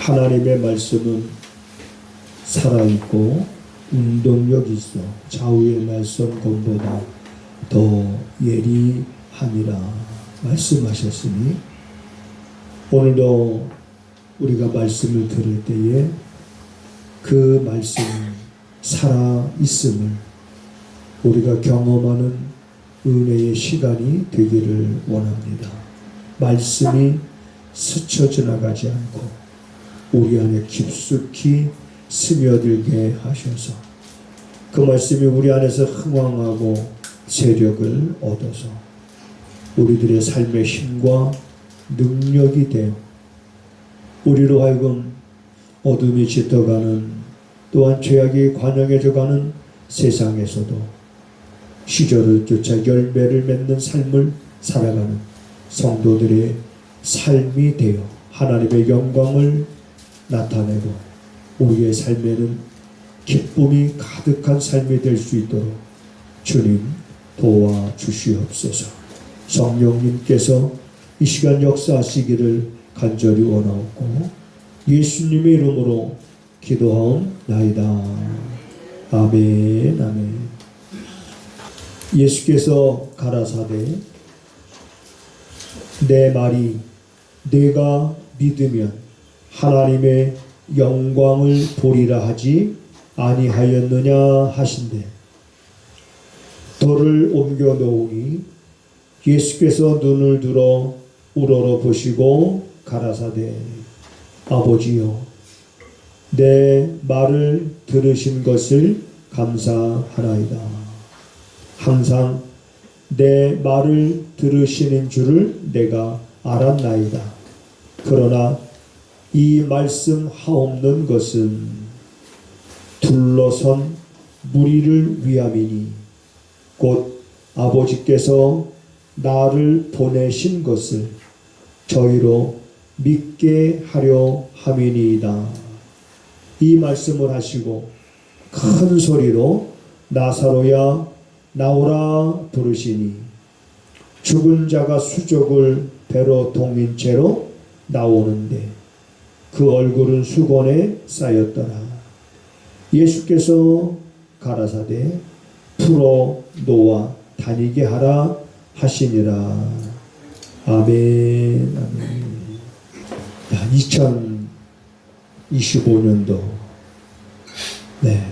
하나님의 말씀은 살아있고 운동력이 있어 좌우의 날선 검보다 더 예리함이라 말씀하셨으니 오늘도 우리가 말씀을 들을 때에 그 말씀 살아있음을 우리가 경험하는 은혜의 시간이 되기를 원합니다. 말씀이 스쳐 지나가지 않고 우리 안에 깊숙이 스며들게 하셔서 그 말씀이 우리 안에서 흥왕하고 세력을 얻어서 우리들의 삶의 힘과 능력이 되어 우리로 하여금 어둠이 짙어가는 또한 죄악이 관영해져가는 세상에서도 시절을 쫓아 열매를 맺는 삶을 살아가는 성도들의 삶이 되어 하나님의 영광을 나타내고 우리의 삶에는 기쁨이 가득한 삶이 될 수 있도록 주님 도와주시옵소서. 성령님께서 이 시간 역사하시기를 간절히 원하옵고 예수님의 이름으로 기도하옵나이다. 아멘. 아멘. 예수께서 가라사대 내 말이 내가 믿으면 하나님의 영광을 보리라 하지 아니하였느냐 하신대 돌을 옮겨 놓으니 예수께서 눈을 들어 우러러 보시고 가라사대 아버지여 내 말을 들으신 것을 감사하나이다. 항상 내 말을 들으시는 줄을 내가 알았나이다. 그러나 이 말씀 하옵는 것은 둘러선 무리를 위함이니 곧 아버지께서 나를 보내신 것을 저희로 믿게 하려 함이니이다. 이 말씀을 하시고 큰 소리로 나사로야 나오라 부르시니 죽은 자가 수족을 배로 동인 채로 나오는데 그 얼굴은 수건에 쌓였더라. 예수께서 가라사대 풀어 놓아 다니게 하라 하시니라. 아멘. 아멘. 2025년도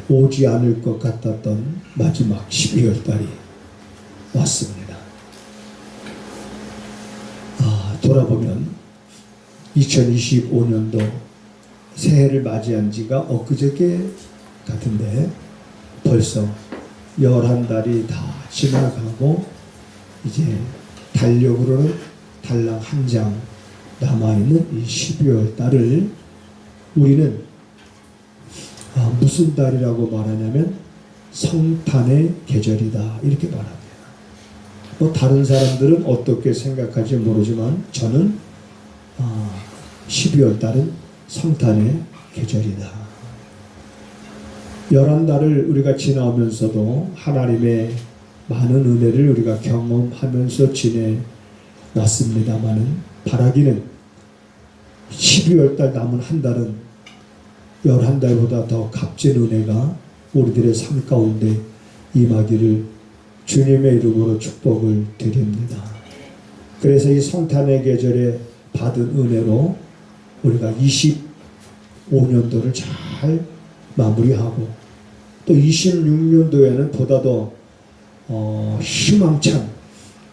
오지 않을 것 같았던 마지막 12월 달이 왔습니다. 돌아보면 2025년도 새해를 맞이한 지가 엊그저께 같은데 벌써 11달이 다 지나가고 이제 달력으로는 달랑 한 장 남아있는 이 12월 달을 우리는 무슨 달이라고 말하냐면 성탄의 계절이다 이렇게 말합니다. 다른 사람들은 어떻게 생각할지 모르지만 저는 12월 달은 성탄의 계절이다. 11달을 우리가 지나오면서도 하나님의 많은 은혜를 우리가 경험하면서 지내왔습니다마는 바라기는 12월 달 남은 한 달은 11달보다 더 값진 은혜가 우리들의 삶 가운데 임하기를 주님의 이름으로 축복을 드립니다. 그래서 이 성탄의 계절에 받은 은혜로 우리가 25년도를 잘 마무리하고 또 26년도에는 보다 더 희망찬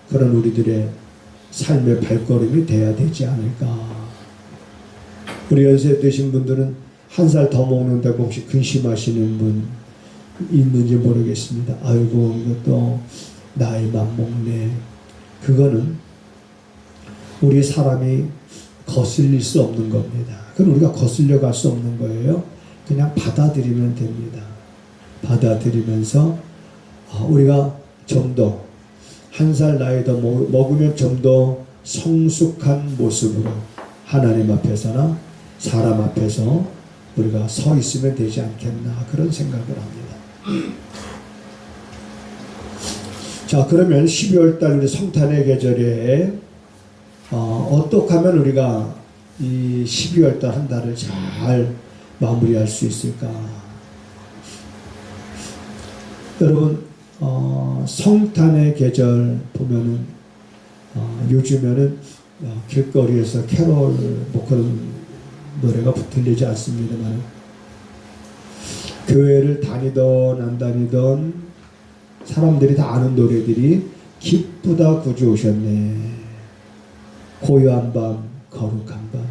그런 우리들의 삶의 발걸음이 돼야 되지 않을까. 우리 연세 드신 분들은 한 살 더 먹는다고 혹시 근심하시는 분 있는지 모르겠습니다. 아이고 이것도 나이만 먹네. 그거는 우리 사람이 거슬릴 수 없는 겁니다. 그건 우리가 거슬려 갈 수 없는 거예요. 그냥 받아들이면 됩니다. 받아들이면서 우리가 좀 더 한 살 나이 더 먹으면 좀 더 성숙한 모습으로 하나님 앞에서나 사람 앞에서 우리가 서 있으면 되지 않겠나 그런 생각을 합니다. 자, 그러면 12월 달 우리 성탄의 계절에 어떻게 하면 우리가 이 12월 달 한 달을 잘 마무리할 수 있을까? 여러분, 성탄의 계절 보면은 요즘에는 길거리에서 캐롤 뭐 그런 노래가 들리지 않습니다만, 교회를 다니던 안 다니던 사람들이 다 아는 노래들이 기쁘다 구주 오셨네, 고요한 밤 거룩한 밤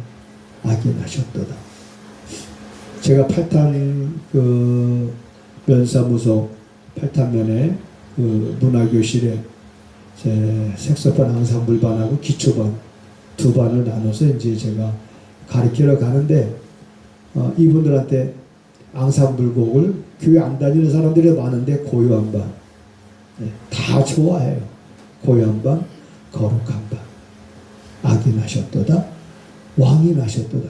아기 나셨도다. 제가 8탄 그 면사무소 8탄면에 그 문화교실에 제 색소폰 앙상블반하고 기초반 두 반을 나눠서 이제 제가 가르치러 가는데, 이분들한테 앙상블곡을 교회 안 다니는 사람들이 많은데 고요한 밤, 다 좋아해요. 고요한 밤 거룩한 밤 아기 나셨도다, 왕이 나셨도다.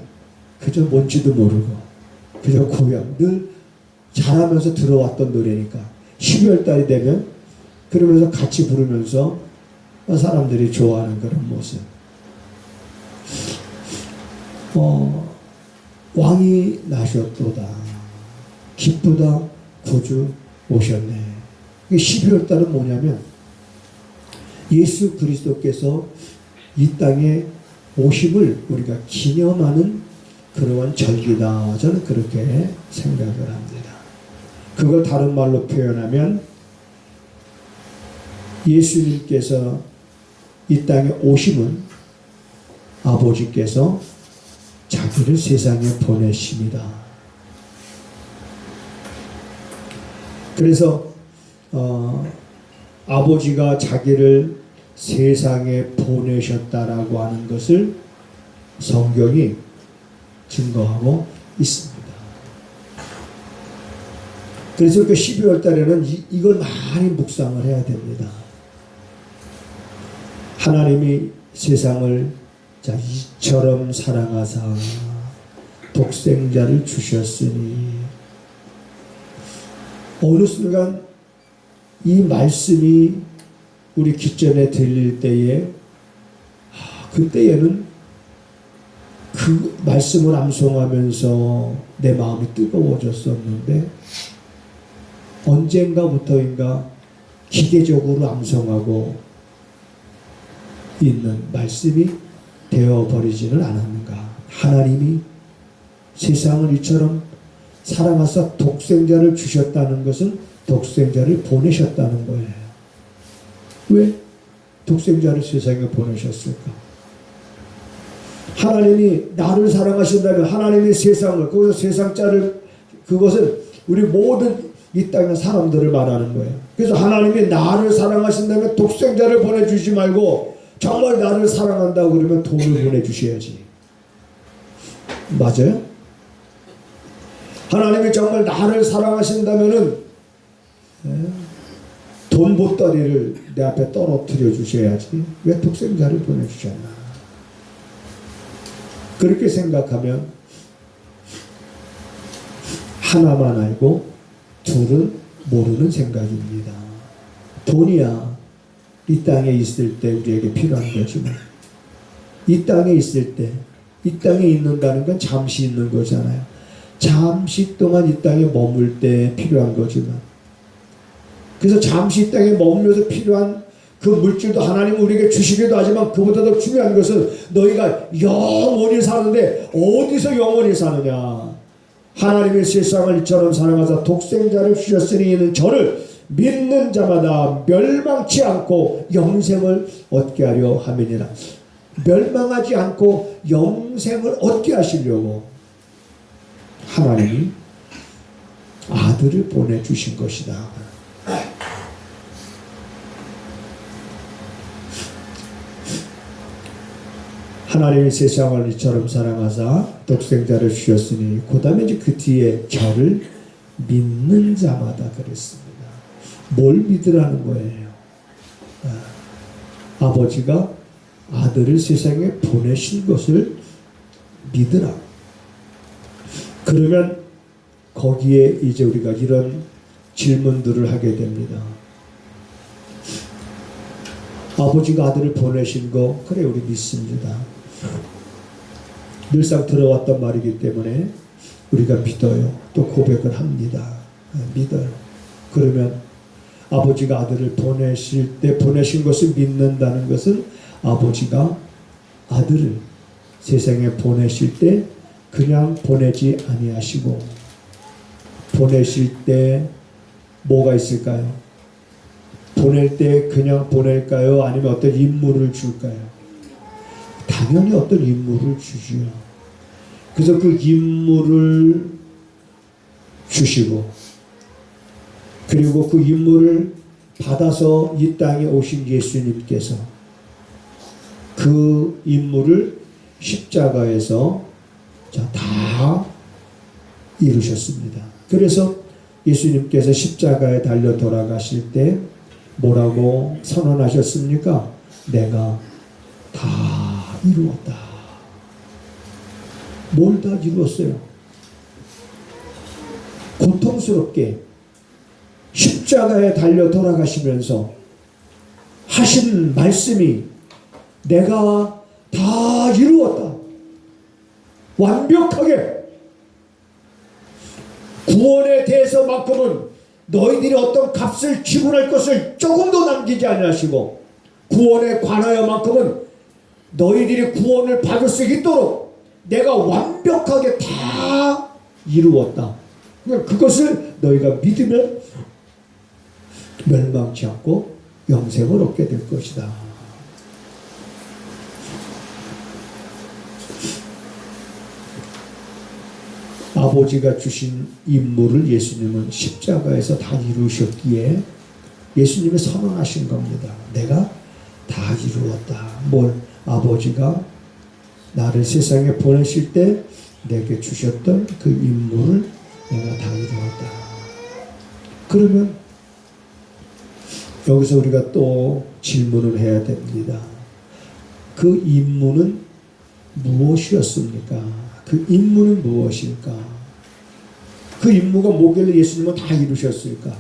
그저 뭔지도 모르고 그저 고요한, 늘 잘하면서 들어왔던 노래니까 12월 달이 되면 그러면서 같이 부르면서 사람들이 좋아하는 그런 모습. 왕이 나셨도다, 기쁘다 구주 오셨네. 12월 달은 뭐냐면 예수 그리스도께서 이 땅에 오심을 우리가 기념하는 그러한 절기다. 저는 그렇게 생각을 합니다. 그걸 다른 말로 표현하면 예수님께서 이 땅에 오심은 아버지께서 자기를 세상에 보내십니다. 그래서 아버지가 자기를 세상에 보내셨다라고 하는 것을 성경이 증거하고 있습니다. 그래서 그 12월 달에는 이걸 많이 묵상을 해야 됩니다. 하나님이 세상을 자 이처럼 사랑하사 독생자를 주셨으니, 어느 순간 이 말씀이 우리 귓전에 들릴 때에 그때에는 그 말씀을 암송하면서 내 마음이 뜨거워졌었는데, 언젠가부터인가 기계적으로 암송하고 있는 말씀이 되어버리지는 않았는가. 하나님이 세상을 이처럼 사랑하사 독생자를 주셨다는 것은 독생자를 보내셨다는 거예요. 왜 독생자를 세상에 보내셨을까? 하나님이 나를 사랑하신다면 하나님이 세상을, 거기서 세상자를, 그것은 우리 모든 이 땅의 사람들을 말하는 거예요. 그래서 하나님이 나를 사랑하신다면 독생자를 보내주지 말고 정말 나를 사랑한다고 그러면 돈을 보내주셔야지. 맞아요? 하나님이 정말 나를 사랑하신다면은 돈 보따리를 내 앞에 떨어뜨려 주셔야지. 왜 독생자를 보내주셨나? 그렇게 생각하면 하나만 알고 둘은 모르는 생각입니다. 돈이야 이 땅에 있을 때 우리에게 필요한 거지만, 이 땅에 있을 때, 이 땅에 있는다는 건 잠시 있는 거잖아요. 잠시 동안 이 땅에 머물 때 필요한 거지만, 그래서 잠시 이 땅에 머물면서 필요한 그 물질도 하나님은 우리에게 주시기도 하지만, 그보다 더 중요한 것은 너희가 영원히 사는데 어디서 영원히 사느냐. 하나님의 세상을 이처럼 사랑하사 독생자를 주셨으니 이는 저를 믿는 자마다 멸망치 않고 영생을 얻게 하려 함이니라. 멸망하지 않고 영생을 얻게 하시려고 하나님이 아들을 보내주신 것이다. 하나님이 세상을 이처럼 사랑하사 독생자를 주셨으니, 그 다음에 이제 그 뒤에 저를 믿는 자마다 그랬습니다. 뭘 믿으라는 거예요? 아버지가 아들을 세상에 보내신 것을 믿으라. 그러면 거기에 이제 우리가 이런 질문들을 하게 됩니다. 아버지가 아들을 보내신 거, 그래 우리 믿습니다. 늘상 들어왔던 말이기 때문에 우리가 믿어요. 또 고백을 합니다. 믿어요. 그러면 아버지가 아들을 보내실 때 보내신 것을 믿는다는 것은 아버지가 아들을 세상에 보내실 때 그냥 보내지 아니하시고 보내실 때 뭐가 있을까요? 보낼 때 그냥 보낼까요? 아니면 어떤 임무를 줄까요? 당연히 어떤 임무를 주지요. 그래서 그 임무를 주시고 그리고 그 임무를 받아서 이 땅에 오신 예수님께서 그 임무를 십자가에서 다 이루셨습니다. 그래서 예수님께서 십자가에 달려 돌아가실 때 뭐라고 선언하셨습니까? 내가 다 이루었다. 뭘 다 이루었어요? 고통스럽게 십자가에 달려 돌아가시면서 하신 말씀이 내가 다 이루었다. 완벽하게 구원에 대해서만큼은 너희들이 어떤 값을 지불할 것을 조금도 남기지 아니하시고 구원에 관하여만큼은 너희들이 구원을 받을 수 있도록 내가 완벽하게 다 이루었다. 그것을 너희가 믿으면 멸망치 않고 영생을 얻게 될 것이다. 아버지가 주신 임무를 예수님은 십자가에서 다 이루셨기에 예수님이 선언하신 겁니다. 내가 다 이루었다. 뭘? 아버지가 나를 세상에 보내실 때 내게 주셨던 그 임무를 내가 다 이루었다. 그러면 여기서 우리가 또 질문을 해야 됩니다. 그 임무는 무엇이었습니까? 그 임무는 무엇일까? 그 임무가 뭐길래 예수님은 다 이루셨을까?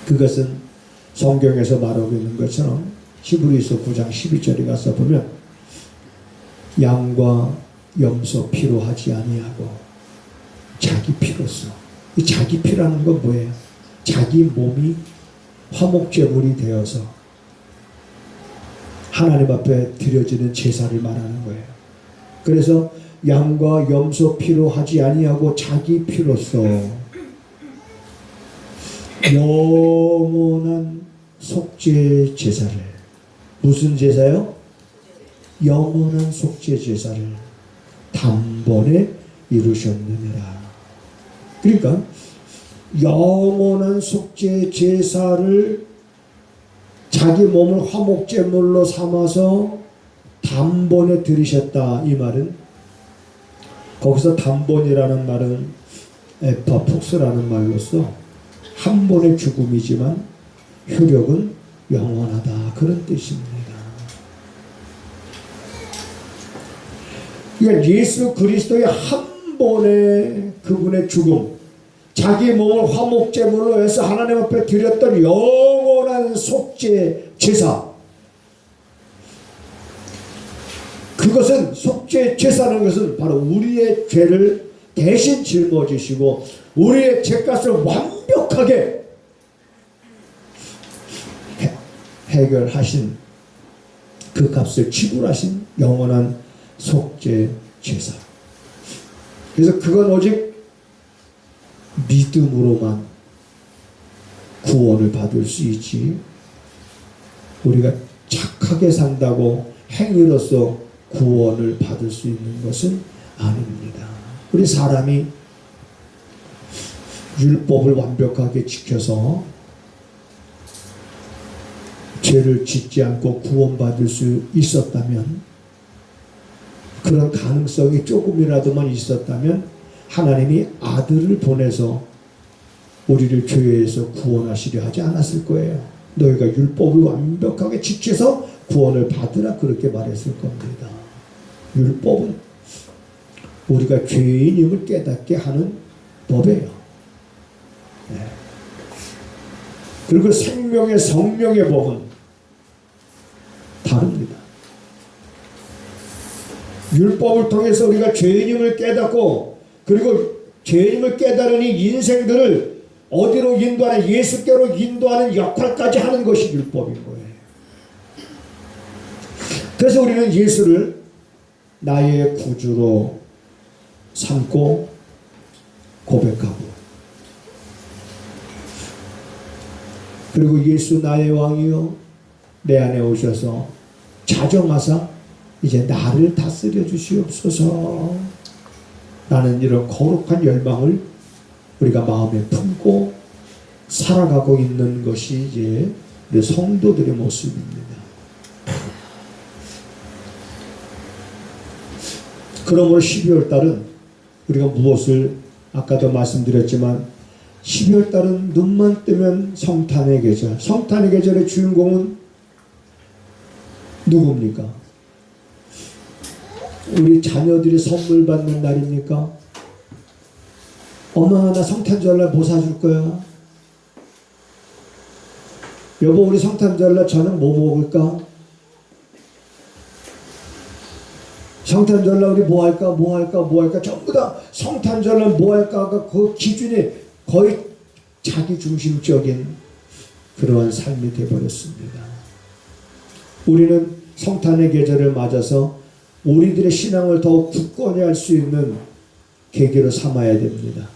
그것은 성경에서 말하고 있는 것처럼 히브리서 9장 12절에 가서 보면 양과 염소 피로 하지 아니하고 자기 피로써. 이 자기 피라는 건 뭐예요? 자기 몸이 화목제물이 되어서 하나님 앞에 드려지는 제사를 말하는 거예요. 그래서 양과 염소 피로 하지 아니하고 자기 피로써 영원한 속죄 제사를, 무슨 제사요? 영원한 속죄 제사를 단번에 이루셨느니라. 그러니까 영원한 속죄 제사를 자기 몸을 화목제물로 삼아서 단번에 드리셨다. 이 말은 거기서 단번이라는 말은 에파폭스라는 말로써 한 번의 죽음이지만 효력은 영원하다. 그런 뜻입니다. 그러니까 예수 그리스도의 한 번의 그분의 죽음, 자기 몸을 화목제물로 해서 하나님 앞에 드렸던 영원한 속죄 제사, 그것은 속죄 제사는 것은 바로 우리의 죄를 대신 짊어지시고 우리의 죄값을 완벽하게 해결하신, 그 값을 지불하신 영원한 속죄 제사. 그래서 그건 오직 믿음으로만 구원을 받을 수 있지, 우리가 착하게 산다고 행위로서 구원을 받을 수 있는 것은 아닙니다. 우리 사람이 율법을 완벽하게 지켜서 죄를 짓지 않고 구원받을 수 있었다면, 그런 가능성이 조금이라도만 있었다면 하나님이 아들을 보내서 우리를 죄에서 구원하시려 하지 않았을 거예요. 너희가 율법을 완벽하게 지켜서 구원을 받으라, 그렇게 말했을 겁니다. 율법은 우리가 죄인임을 깨닫게 하는 법이에요. 네. 그리고 생명의 성령의 법은 다릅니다. 율법을 통해서 우리가 죄인임을 깨닫고 그리고 죄인임을 깨달으니 인생들을 어디로 인도하는 예수께로 인도하는 역할까지 하는 것이 율법인 거예요. 그래서 우리는 예수를 나의 구주로 삼고 고백하고 그리고 예수 나의 왕이요 내 안에 오셔서 자정하사 이제 나를 다스려 주시옵소서. 나는 이런 거룩한 열망을 우리가 마음에 품고 살아가고 있는 것이 이제 우리 성도들의 모습입니다. 그러므로 12월 달은 우리가 무엇을 아까도 말씀드렸지만 12월 달은 눈만 뜨면 성탄의 계절. 성탄의 계절의 주인공은 누굽니까? 우리 자녀들이 선물 받는 날입니까? 엄마 나 성탄절날 뭐 사줄 거야? 여보 우리 성탄절날 저녁 뭐 먹을까? 성탄절날 우리 뭐 할까? 전부 다 성탄절날 뭐 할까가 그 기준이 거의 자기 중심적인 그러한 삶이 되어버렸습니다. 우리는 성탄의 계절을 맞아서 우리들의 신앙을 더욱 굳건히 할 수 있는 계기로 삼아야 됩니다.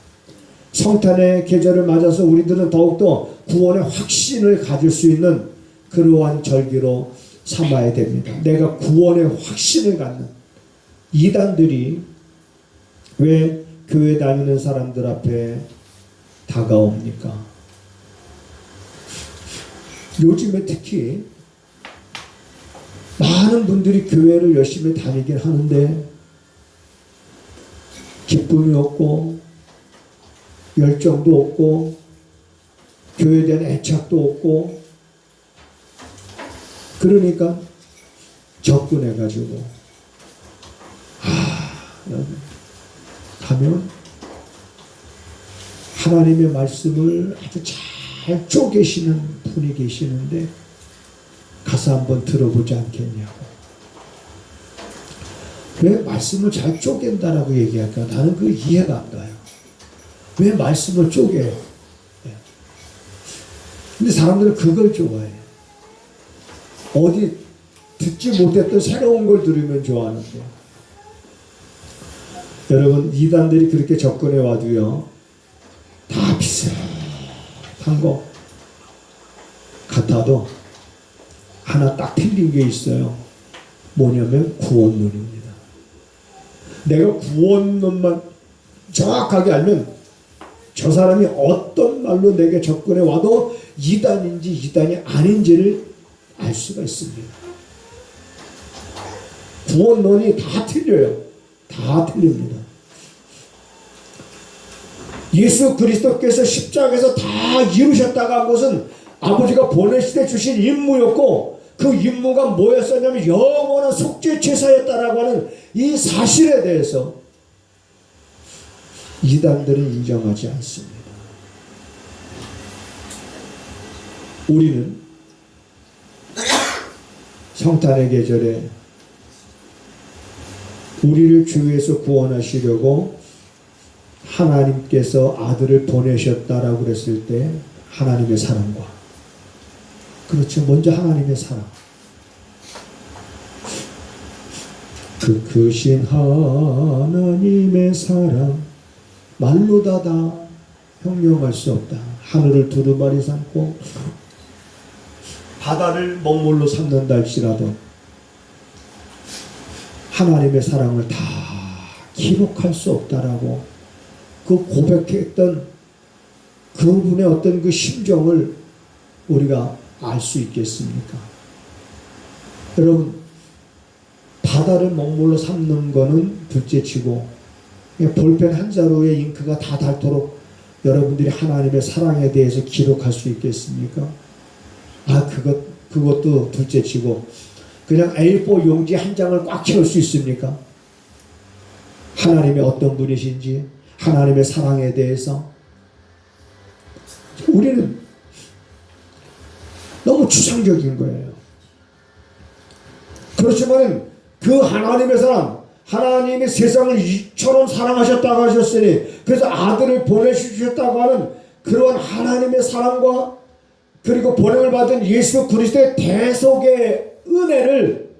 성탄의 계절을 맞아서 우리들은 더욱더 구원의 확신을 가질 수 있는 그러한 절기로 삼아야 됩니다. 내가 구원의 확신을 갖는 이단들이 왜 교회 다니는 사람들 앞에 다가옵니까? 요즘에 특히 많은 분들이 교회를 열심히 다니긴 하는데 기쁨이 없고 열정도 없고 교회에 대한 애착도 없고 그러니까 접근해가지고 가면 하나님의 말씀을 아주 잘 쪼개시는 분이 계시는데 가서 한번 들어보지 않겠냐고. 왜 말씀을 잘 쪼갠다라고 얘기할까? 나는 그 이해가 안 가요. 왜 말씀을 쪼개? 근데 사람들은 그걸 좋아해. 어디 듣지 못했던 새로운 걸 들으면 좋아하는데 여러분 이단들이 그렇게 접근해 와도요 다 비슷한 거 같아도 하나 딱 틀린 게 있어요. 뭐냐면 구원론입니다. 내가 구원론만 정확하게 알면 저 사람이 어떤 말로 내게 접근해 와도 이단인지 이단이 아닌지를 알 수가 있습니다. 구원론이 다 틀려요. 다 틀립니다. 예수 그리스도께서 십자가에서 다 이루셨다가 한 것은 아버지가 보내시되 주신 임무였고 그 임무가 뭐였었냐면 영원한 속죄제사였다라고 하는 이 사실에 대해서 이단들은 인정하지 않습니다. 우리는 성탄의 계절에 우리를 주에서 구원하시려고 하나님께서 아들을 보내셨다라고 그랬을 때 하나님의 사랑과 그렇죠. 먼저 하나님의 사랑. 그 크신 하나님의 사랑 말로 다 형용할 수 없다. 하늘을 두루마리 삼고 바다를 먹물로 삼는다 할지라도 하나님의 사랑을 다 기록할 수 없다라고 그 고백했던 그분의 어떤 그 심정을 우리가 알 수 있겠습니까? 여러분 바다를 먹물로 삼는 거는 둘째치고 볼펜 한 자루에 잉크가 다 닳도록 여러분들이 하나님의 사랑에 대해서 기록할 수 있겠습니까? 그것도 둘째치고 그냥 A4 용지 한 장을 꽉 채울 수 있습니까? 하나님의 어떤 분이신지 하나님의 사랑에 대해서 우리는 너무 추상적인 거예요. 그렇지만 그 하나님의 사랑 하나님이 세상을 이처럼 사랑하셨다고 하셨으니 그래서 아들을 보내주셨다고 하는 그러한 하나님의 사랑과 그리고 보냄을 받은 예수 그리스도의 대속의 은혜를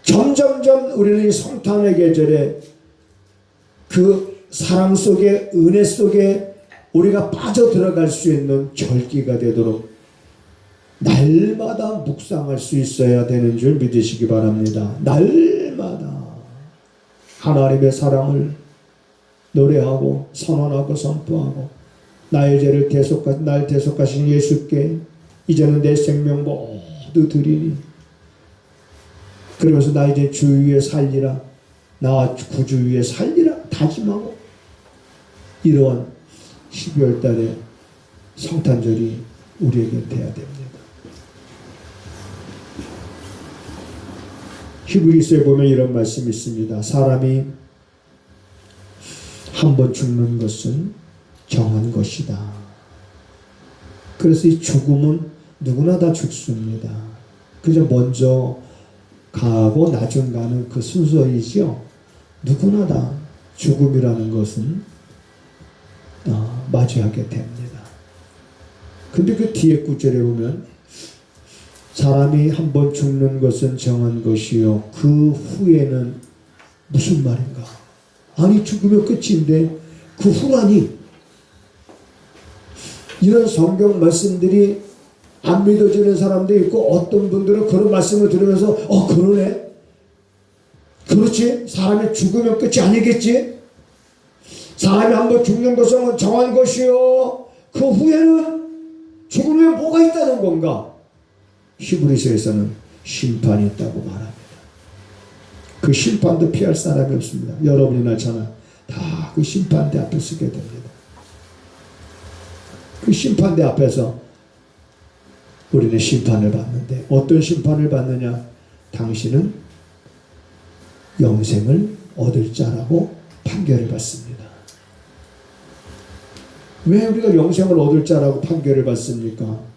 점점점 우리는 이 성탄의 계절에 그 사랑 속에 은혜 속에 우리가 빠져들어갈 수 있는 절기가 되도록 날마다 묵상할 수 있어야 되는 줄 믿으시기 바랍니다. 날마다 하나님의 사랑을 노래하고 선언하고 선포하고 나의 죄를 날 대속하신 예수께 이제는 내 생명 모두 드리니 그러면서 나 이제 주 위에 살리라 나 구주 위에 살리라 다짐하고 이러한 12월 달에 성탄절이 우리에게 돼야 됩니다. 히브리서에 보면 이런 말씀이 있습니다. 사람이 한 번 죽는 것은 정한 것이다. 그래서 이 죽음은 누구나 다 죽습니다. 그저 먼저 가고 나중 가는 그 순서이죠. 누구나 다 죽음이라는 것은 맞이하게 됩니다. 근데 그 뒤에 구절에 보면 사람이 한 번 죽는 것은 정한 것이요 그 후에는 무슨 말인가? 아니 죽으면 끝인데 그 후라니 이런 성경 말씀들이 안 믿어지는 사람도 있고 어떤 분들은 그런 말씀을 들으면서 그러네 그렇지 사람이 죽으면 끝이 아니겠지 사람이 한 번 죽는 것은 정한 것이요 그 후에는 죽으면 뭐가 있다는 건가? 히브리서에서는 심판이 있다고 말합니다. 그 심판도 피할 사람이 없습니다. 여러분이나 저나 다 그 심판대 앞에 서게 됩니다. 그 심판대 앞에서 우리는 심판을 받는데 어떤 심판을 받느냐? 당신은 영생을 얻을 자라고 판결을 받습니다. 왜 우리가 영생을 얻을 자라고 판결을 받습니까?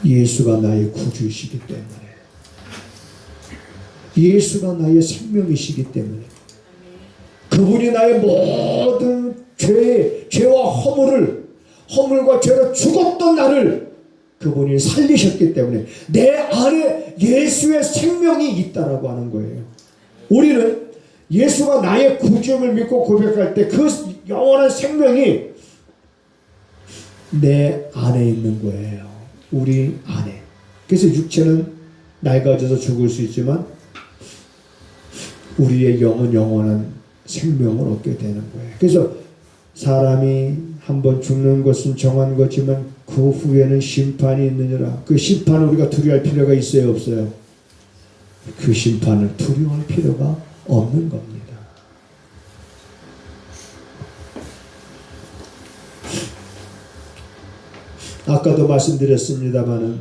예수가 나의 구주이시기 때문에 예수가 나의 생명이시기 때문에 그분이 나의 모든 죄와 허물과 죄로 죽었던 나를 그분이 살리셨기 때문에 내 안에 예수의 생명이 있다라고 하는 거예요. 우리는 예수가 나의 구주임을 믿고 고백할 때 그 영원한 생명이 내 안에 있는 거예요. 우리 안에. 그래서 육체는 낡아져서 죽을 수 있지만 우리의 영은 영원한 생명을 얻게 되는 거예요. 그래서 사람이 한번 죽는 것은 정한 거지만 그 후에는 심판이 있느니라. 그 심판을 우리가 두려워할 필요가 있어요, 없어요? 그 심판을 두려워할 필요가 없는 겁니다. 아까도 말씀드렸습니다마는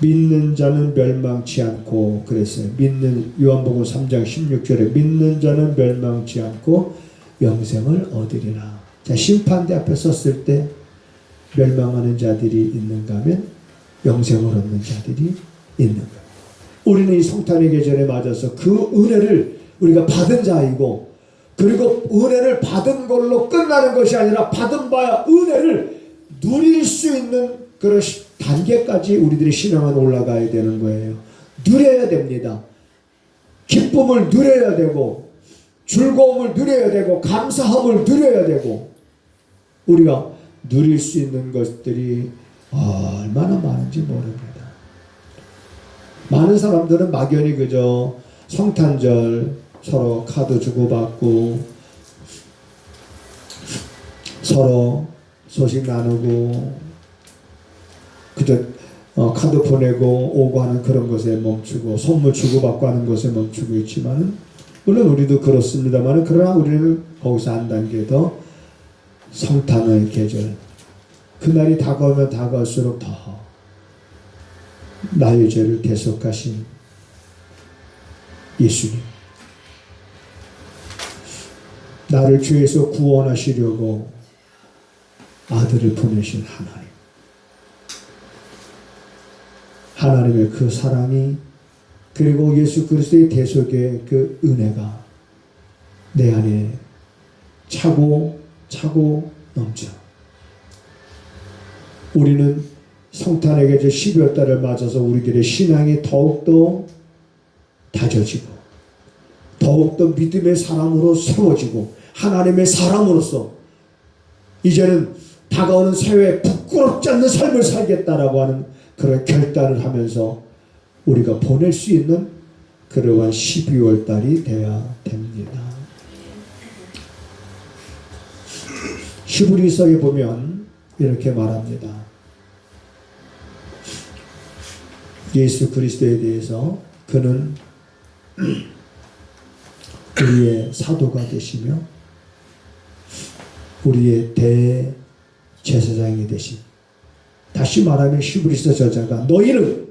믿는 자는 멸망치 않고 그랬어요. 믿는 요한복음 3장 16절에 믿는 자는 멸망치 않고 영생을 얻으리라. 자, 심판대 앞에 섰을 때 멸망하는 자들이 있는가 하면 영생을 얻는 자들이 있는 거예요. 우리는 이 성탄의 계절에 맞아서 그 은혜를 우리가 받은 자이고 그리고 은혜를 받은 걸로 끝나는 것이 아니라 받은 바야 은혜를 누릴 수 있는 그런 단계까지 우리들의 신앙은 올라가야 되는 거예요. 누려야 됩니다. 기쁨을 누려야 되고 즐거움을 누려야 되고 감사함을 누려야 되고 우리가 누릴 수 있는 것들이 얼마나 많은지 모릅니다. 많은 사람들은 막연히 그저 성탄절 서로 카드 주고받고 서로 소식 나누고 그저 카드 보내고 오고 하는 그런 것에 멈추고 선물 주고받고 하는 것에 멈추고 있지만은 물론 우리도 그렇습니다만 그러나 우리는 거기서 한 단계 더 성탄의 계절 그날이 다가오면 다가올수록 더 나의 죄를 대속하신 예수님 나를 죄에서 구원하시려고 아들을 보내신 하나님의 그 사랑이 그리고 예수 그리스도의 대속의 그 은혜가 내 안에 차고 넘쳐. 우리는 성탄에게 12월 달을 맞아서 우리들의 신앙이 더욱더 다져지고 더욱더 믿음의 사람으로 세워지고 하나님의 사람으로서 이제는 다가오는 사회에 부끄럽지 않는 삶을 살겠다라고 하는 그런 결단을 하면서 우리가 보낼 수 있는 그러한 12월 달이 되어야 됩니다. 히브리서에 보면 이렇게 말합니다. 예수 그리스도에 대해서 그는 우리의 사도가 되시며 우리의 대제사장이 되신, 다시 말하면 히브리서 저자가 너희는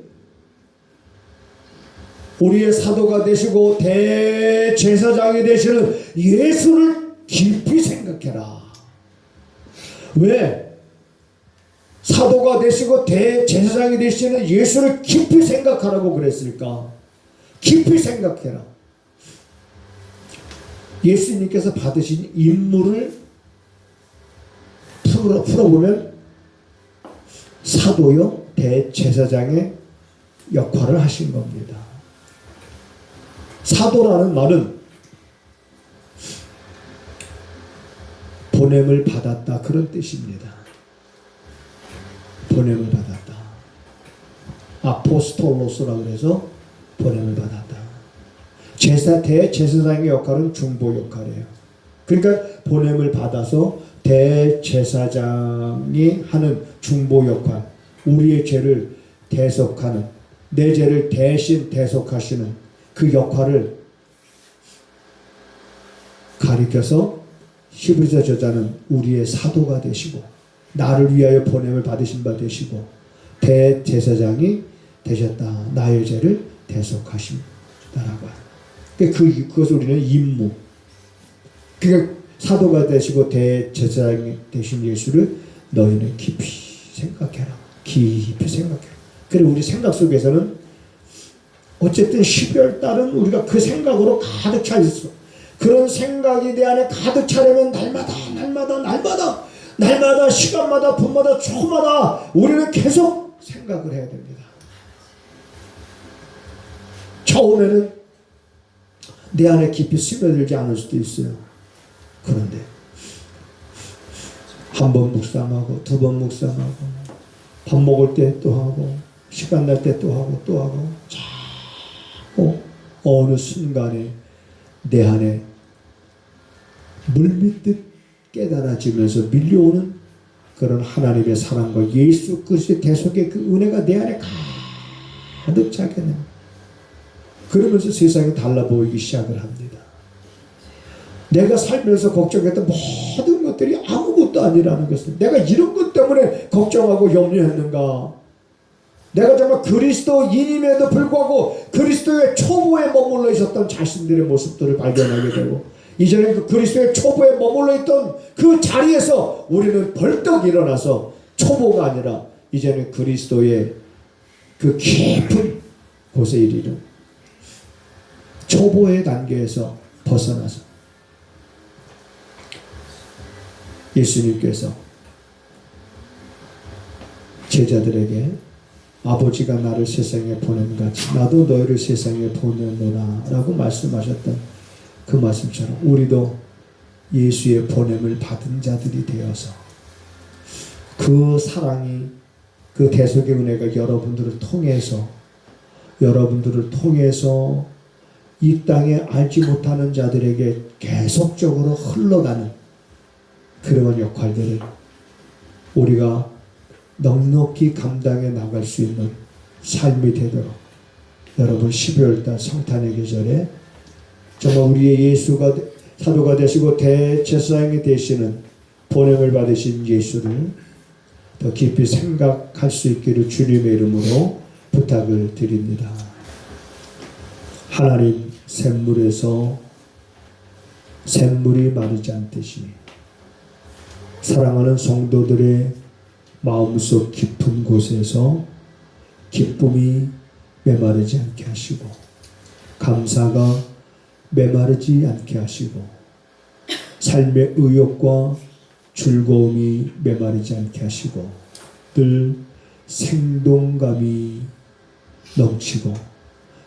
우리의 사도가 되시고 대제사장이 되시는 예수를 깊이 생각해라. 왜? 사도가 되시고 대제사장이 되시는 예수를 깊이 생각하라고 그랬을까? 깊이 생각해라. 예수님께서 받으신 임무를 풀어보면 사도요 대제사장의 역할을 하신 겁니다. 사도라는 말은 보냄을 받았다 그런 뜻입니다. 보냄을 받았다. 아포스톨로스라고 해서 보냄을 받았다. 대제사장의 역할은 중보 역할이에요. 그러니까 보냄을 받아서 대제사장이 하는 중보 역할, 우리의 죄를 대속하는, 내 죄를 대신 대속하시는 그 역할을 가리켜서 히브리서 저자는 우리의 사도가 되시고 나를 위하여 보냄을 받으신 바 되시고 대제사장이 되셨다. 나의 죄를 대속하신다라고 합니다. 그것을 우리는 임무. 그러니까 사도가 되시고 대제사장이 되신 예수를 너희는 깊이 생각해라. 깊이 생각해라. 그래 우리 생각 속에서는 어쨌든 12월 달은 우리가 그 생각으로 가득 차 있어. 그런 생각이 내 안에 가득 차려면 날마다 시간마다 분마다 초마다 우리는 계속 생각을 해야 됩니다. 처음에는 내 안에 깊이 스며들지 않을 수도 있어요. 그런데 한 번 묵상하고 두 번 묵상하고 밥 먹을 때 또 하고 시간 날 때 또 하고 자꾸 어느 순간에 내 안에 물밀듯 깨달아지면서 밀려오는 그런 하나님의 사랑과 예수 그리스도의 대속의 그 은혜가 내 안에 가득 차게 됩니다. 그러면서 세상이 달라 보이기 시작을 합니다. 내가 살면서 걱정했던 모든 것들이 아무것도 아니라는 것을, 내가 이런 것 때문에 걱정하고 염려했는가? 내가 정말 그리스도인임에도 불구하고 그리스도의 초보에 머물러 있었던 자신들의 모습들을 발견하게 되고, 이제는 그 그리스도의 초보에 머물러 있던 그 자리에서 우리는 벌떡 일어나서 초보가 아니라 이제는 그리스도의 그 깊은 곳에 이르는 초보의 단계에서 벗어나서 예수님께서 제자들에게 아버지가 나를 세상에 보낸같이 나도 너희를 세상에 보내노라 라고 말씀하셨던 그 말씀처럼 우리도 예수의 보냄을 받은 자들이 되어서 그 사랑이, 그 대속의 은혜가 여러분들을 통해서 이 땅에 알지 못하는 자들에게 계속적으로 흘러가는 그런 역할들을 우리가 넉넉히 감당해 나갈 수 있는 삶이 되도록 여러분 12월달 성탄의 계절에 정말 우리의 예수가 사도가 되시고 대제사장이 되시는 보냄을 받으신 예수를 더 깊이 생각할 수 있기를 주님의 이름으로 부탁을 드립니다. 하나님, 샘물에서 샘물이 마르지 않듯이 사랑하는 성도들의 마음속 깊은 곳에서 기쁨이 메마르지 않게 하시고 감사가 메마르지 않게 하시고 삶의 의욕과 즐거움이 메마르지 않게 하시고 늘 생동감이 넘치고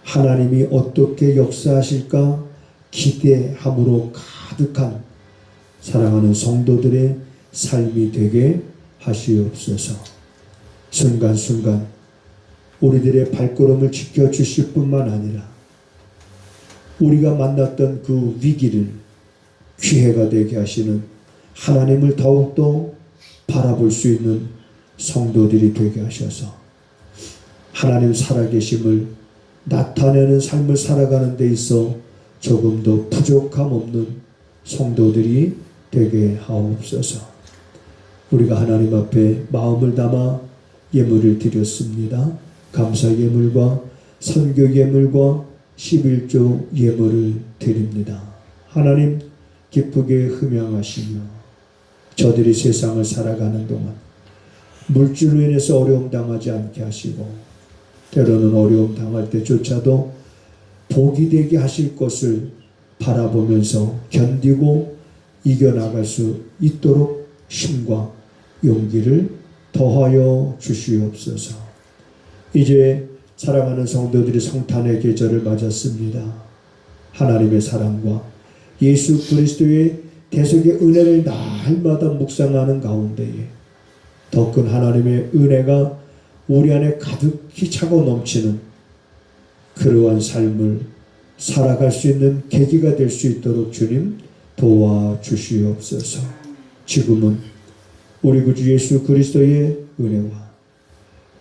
하나님이 어떻게 역사하실까 기대함으로 가득한 사랑하는 성도들의 삶이 되게 하시옵소서. 순간순간 우리들의 발걸음을 지켜주실 뿐만 아니라 우리가 만났던 그 위기를 기회가 되게 하시는 하나님을 더욱더 바라볼 수 있는 성도들이 되게 하셔서 하나님 살아계심을 나타내는 삶을 살아가는 데 있어 조금 더 부족함 없는 성도들이 되게 하옵소서. 우리가 하나님 앞에 마음을 담아 예물을 드렸습니다. 감사 예물과 선교 예물과 11조 예물을 드립니다. 하나님 기쁘게 흠양하시며 저들이 세상을 살아가는 동안 물질로 인해서 어려움 당하지 않게 하시고 때로는 어려움 당할 때조차도 복이 되게 하실 것을 바라보면서 견디고 이겨나갈 수 있도록 힘과 용기를 더하여 주시옵소서. 이제 사랑하는 성도들이 성탄의 계절을 맞았습니다. 하나님의 사랑과 예수 그리스도의 대속의 은혜를 날마다 묵상하는 가운데에 더 큰 하나님의 은혜가 우리 안에 가득히 차고 넘치는 그러한 삶을 살아갈 수 있는 계기가 될 수 있도록 주님 도와주시옵소서. 지금은 우리 구주 예수 그리스도의 은혜와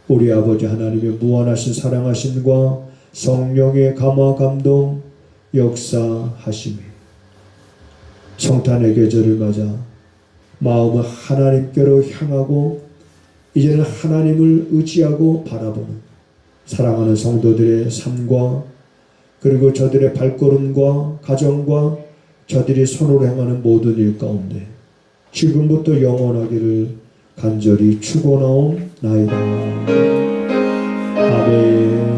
우리 아버지 하나님의 무한하신 사랑하심과 성령의 감화 감동 역사하심이 성탄의 계절을 맞아 마음을 하나님께로 향하고 이제는 하나님을 의지하고 바라보는 사랑하는 성도들의 삶과 그리고 저들의 발걸음과 가정과 저들이 손으로 행하는 모든 일 가운데 지금부터 영원하기를 간절히 축원하옵나이다. 아멘.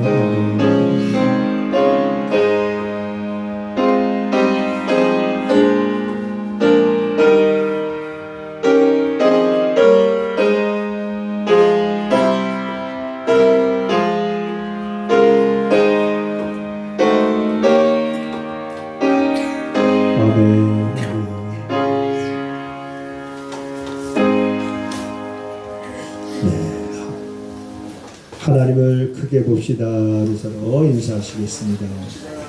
하나님을 크게 봅시다. 우리 서로 인사하시겠습니다.